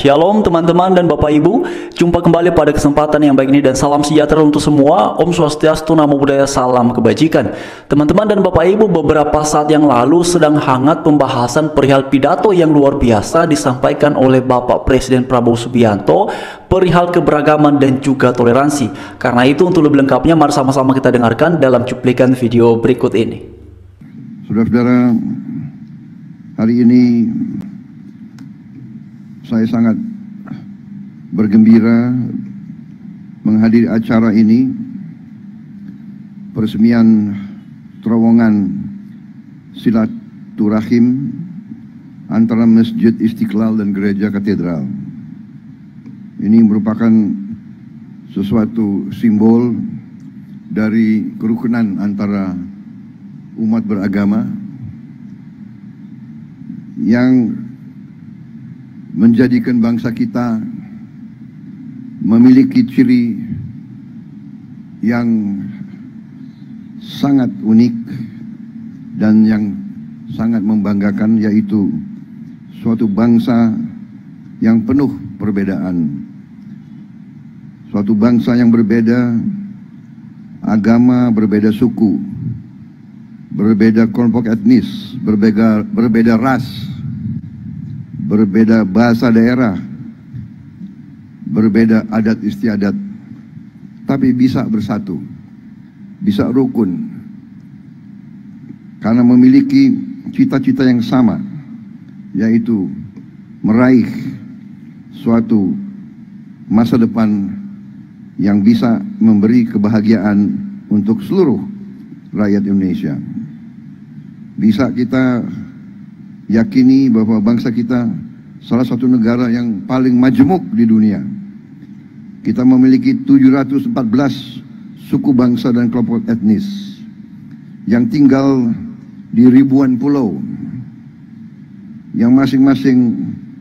Shalom teman-teman dan Bapak Ibu, jumpa kembali pada kesempatan yang baik ini dan salam sejahtera untuk semua. Om Swastiastu, Namo Buddhaya, salam kebajikan. Teman-teman dan Bapak Ibu, beberapa saat yang lalu sedang hangat pembahasan perihal pidato yang luar biasa disampaikan oleh Bapak Presiden Prabowo Subianto perihal keberagaman dan juga toleransi. Karena itu untuk lebih lengkapnya mari sama-sama kita dengarkan dalam cuplikan video berikut ini. Saudara-saudara, hari ini saya sangat bergembira menghadiri acara ini, peresmian terowongan silaturahim antara Masjid Istiqlal dan Gereja Katedral. Ini merupakan sesuatu simbol dari kerukunan antara umat beragama yang menjadikan bangsa kita memiliki ciri yang sangat unik dan yang sangat membanggakan, yaitu suatu bangsa yang penuh perbedaan, suatu bangsa yang berbeda agama, berbeda suku, berbeda kelompok etnis, berbeda ras, berbeda bahasa daerah, berbeda adat istiadat, tapi bisa bersatu, bisa rukun, karena memiliki cita-cita yang sama, yaitu meraih suatu masa depan yang bisa memberi kebahagiaan untuk seluruh rakyat Indonesia. Bisa kita yakini bahwa bangsa kita salah satu negara yang paling majemuk di dunia. Kita memiliki 714 suku bangsa dan kelompok etnis yang tinggal di ribuan pulau, yang masing-masing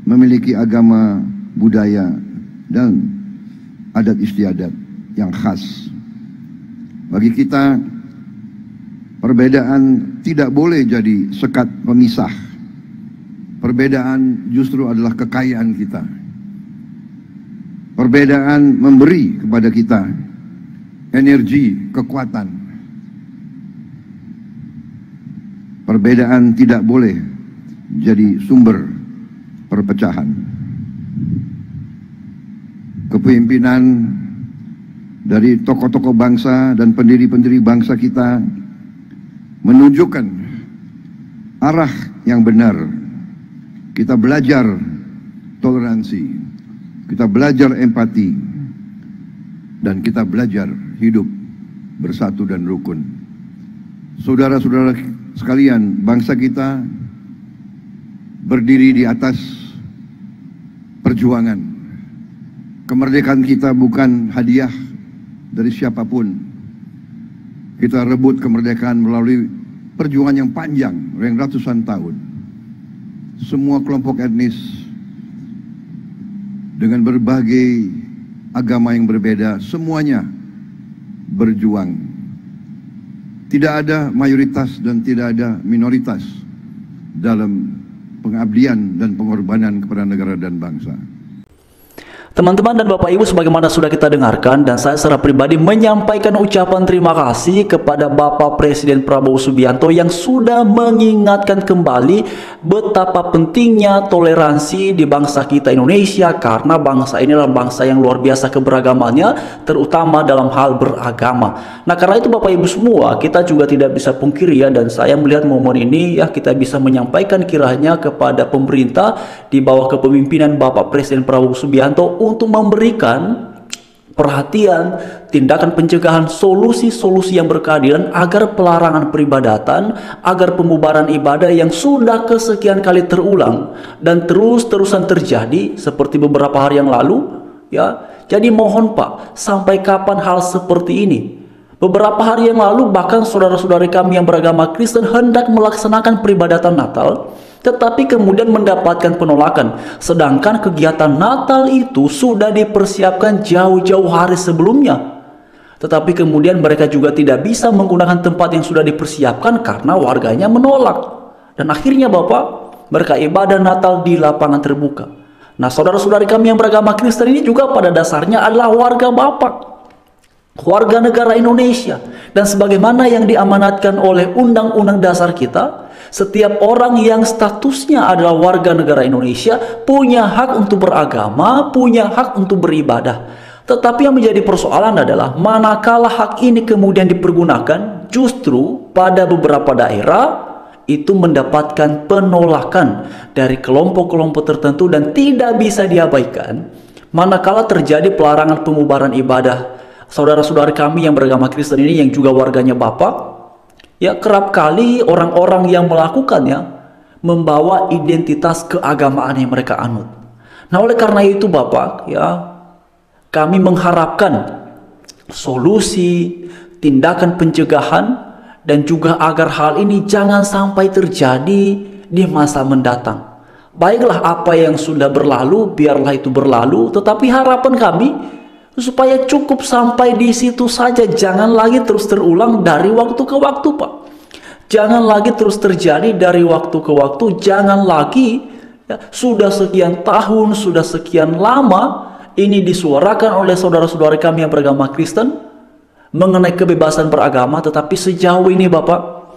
memiliki agama, budaya, dan adat istiadat yang khas. Bagi kita, perbedaan tidak boleh jadi sekat pemisah. Perbedaan justru adalah kekayaan kita. Perbedaan memberi kepada kita energi, kekuatan. Perbedaan tidak boleh jadi sumber perpecahan. Kepemimpinan dari tokoh-tokoh bangsa dan pendiri-pendiri bangsa kita menunjukkan arah yang benar. Kita belajar toleransi, kita belajar empati, dan kita belajar hidup bersatu dan rukun. Saudara-saudara sekalian, bangsa kita berdiri di atas perjuangan. Kemerdekaan kita bukan hadiah dari siapapun. Kita rebut kemerdekaan melalui perjuangan yang panjang, yang ratusan tahun. Semua kelompok etnis dengan berbagai agama yang berbeda, semuanya berjuang. Tidak ada mayoritas dan tidak ada minoritas dalam pengabdian dan pengorbanan kepada negara dan bangsa. Teman-teman dan Bapak Ibu, sebagaimana sudah kita dengarkan, dan saya secara pribadi menyampaikan ucapan terima kasih kepada Bapak Presiden Prabowo Subianto yang sudah mengingatkan kembali betapa pentingnya toleransi di bangsa kita Indonesia, karena bangsa ini adalah bangsa yang luar biasa keberagamannya, terutama dalam hal beragama. Nah, karena itu Bapak Ibu semua, kita juga tidak bisa pungkiri ya, dan saya melihat momen ini ya, kita bisa menyampaikan kiranya kepada pemerintah di bawah kepemimpinan Bapak Presiden Prabowo Subianto untuk memberikan perhatian, tindakan pencegahan, solusi-solusi yang berkeadilan agar pelarangan peribadatan, agar pembubaran ibadah yang sudah kesekian kali terulang dan terus-terusan terjadi seperti beberapa hari yang lalu ya. Jadi mohon Pak, sampai kapan hal seperti ini? Beberapa hari yang lalu bahkan saudara-saudari kami yang beragama Kristen hendak melaksanakan peribadatan Natal, tetapi kemudian mendapatkan penolakan. Sedangkan kegiatan Natal itu sudah dipersiapkan jauh-jauh hari sebelumnya. Tetapi kemudian mereka juga tidak bisa menggunakan tempat yang sudah dipersiapkan karena warganya menolak. Dan akhirnya Bapak, mereka ibadah Natal di lapangan terbuka. Nah, saudara-saudari kami yang beragama Kristen ini juga pada dasarnya adalah warga Bapak, warga negara Indonesia. Dan sebagaimana yang diamanatkan oleh Undang-Undang Dasar kita, setiap orang yang statusnya adalah warga negara Indonesia punya hak untuk beragama, punya hak untuk beribadah. Tetapi yang menjadi persoalan adalah manakala hak ini kemudian dipergunakan, justru pada beberapa daerah itu mendapatkan penolakan dari kelompok-kelompok tertentu dan tidak bisa diabaikan manakala terjadi pelarangan pemubaran ibadah. Saudara-saudara kami yang beragama Kristen ini yang juga warganya Bapak, ya kerap kali orang-orang yang melakukannya membawa identitas keagamaan yang mereka anut. Nah, oleh karena itu Bapak, ya kami mengharapkan solusi, tindakan pencegahan, dan juga agar hal ini jangan sampai terjadi di masa mendatang. Baiklah, apa yang sudah berlalu, biarlah itu berlalu. Tetapi harapan kami supaya cukup sampai di situ saja. Jangan lagi terus terulang dari waktu ke waktu, Pak. Jangan lagi terus terjadi dari waktu ke waktu. Jangan lagi ya, sudah sekian tahun, sudah sekian lama ini disuarakan oleh saudara-saudara kami yang beragama Kristen mengenai kebebasan beragama, tetapi sejauh ini Bapak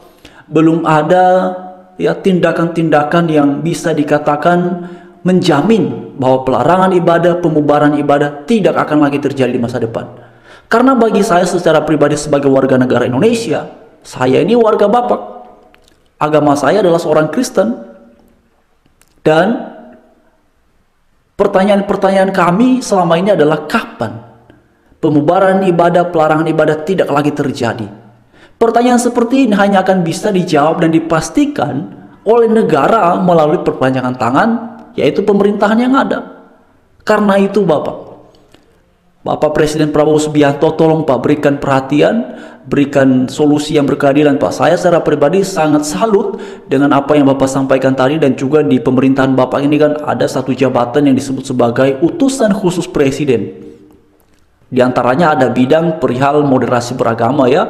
belum ada ya tindakan-tindakan yang bisa dikatakan menjamin bahwa pelarangan ibadah, pemubaran ibadah tidak akan lagi terjadi di masa depan. Karena bagi saya secara pribadi sebagai warga negara Indonesia, saya ini warga Bapak, agama saya adalah seorang Kristen, dan pertanyaan-pertanyaan kami selama ini adalah kapan pemubaran ibadah, pelarangan ibadah tidak lagi terjadi. Pertanyaan seperti ini hanya akan bisa dijawab dan dipastikan oleh negara melalui perpanjangan tangan, yaitu pemerintahan yang ada. Karena itu Bapak Presiden Prabowo Subianto, tolong Pak berikan perhatian, berikan solusi yang berkeadilan Pak. Saya secara pribadi sangat salut dengan apa yang Bapak sampaikan tadi, dan juga di pemerintahan Bapak ini kan ada satu jabatan yang disebut sebagai utusan khusus Presiden. Di antaranya ada bidang perihal moderasi beragama ya,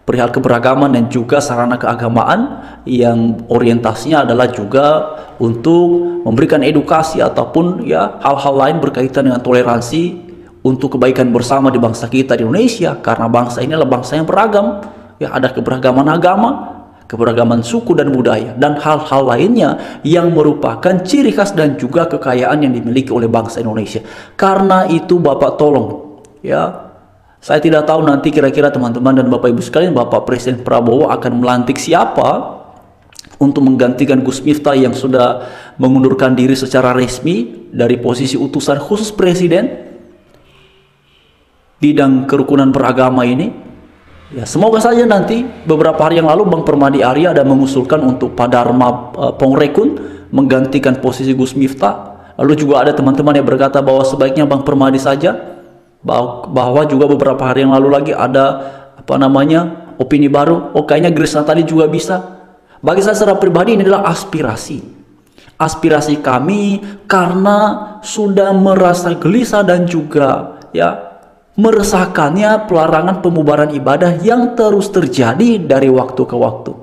perihal keberagaman dan juga sarana keagamaan yang orientasinya adalah juga untuk memberikan edukasi ataupun ya hal-hal lain berkaitan dengan toleransi untuk kebaikan bersama di bangsa kita di Indonesia, karena bangsa ini adalah bangsa yang beragam. Ya, ada keberagaman agama, keberagaman suku dan budaya, dan hal-hal lainnya yang merupakan ciri khas dan juga kekayaan yang dimiliki oleh bangsa Indonesia. Karena itu Bapak tolong ya, saya tidak tahu nanti kira-kira teman-teman dan Bapak Ibu sekalian, Bapak Presiden Prabowo akan melantik siapa untuk menggantikan Gus Miftah yang sudah mengundurkan diri secara resmi dari posisi utusan khusus Presiden bidang kerukunan beragama ini. Ya, semoga saja nanti beberapa hari yang lalu Bang Permadi Arya ada mengusulkan untuk Pak Dharma Pongrekun menggantikan posisi Gus Miftah. Lalu juga ada teman-teman yang berkata bahwa sebaiknya Bang Permadi saja. Bahwa juga beberapa hari yang lalu lagi ada opini baru, kayaknya Grace Natali juga bisa. Bagi saya secara pribadi ini adalah aspirasi kami, karena sudah merasa gelisah dan juga ya meresahkannya pelarangan pemubaran ibadah yang terus terjadi dari waktu ke waktu,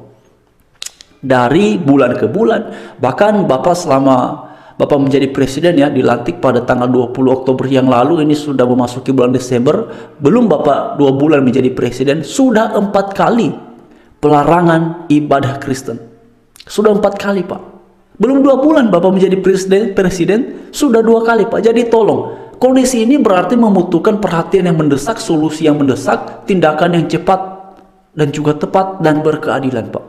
dari bulan ke bulan. Bahkan Bapak selama Bapak menjadi presiden ya, dilantik pada tanggal 20 Oktober yang lalu, ini sudah memasuki bulan Desember, belum Bapak 2 bulan menjadi presiden, sudah 4 kali pelarangan ibadah Kristen. Sudah 4 kali Pak. Belum 2 bulan Bapak menjadi presiden, sudah 2 kali Pak. Jadi tolong, kondisi ini berarti membutuhkan perhatian yang mendesak, solusi yang mendesak, tindakan yang cepat dan juga tepat dan berkeadilan Pak.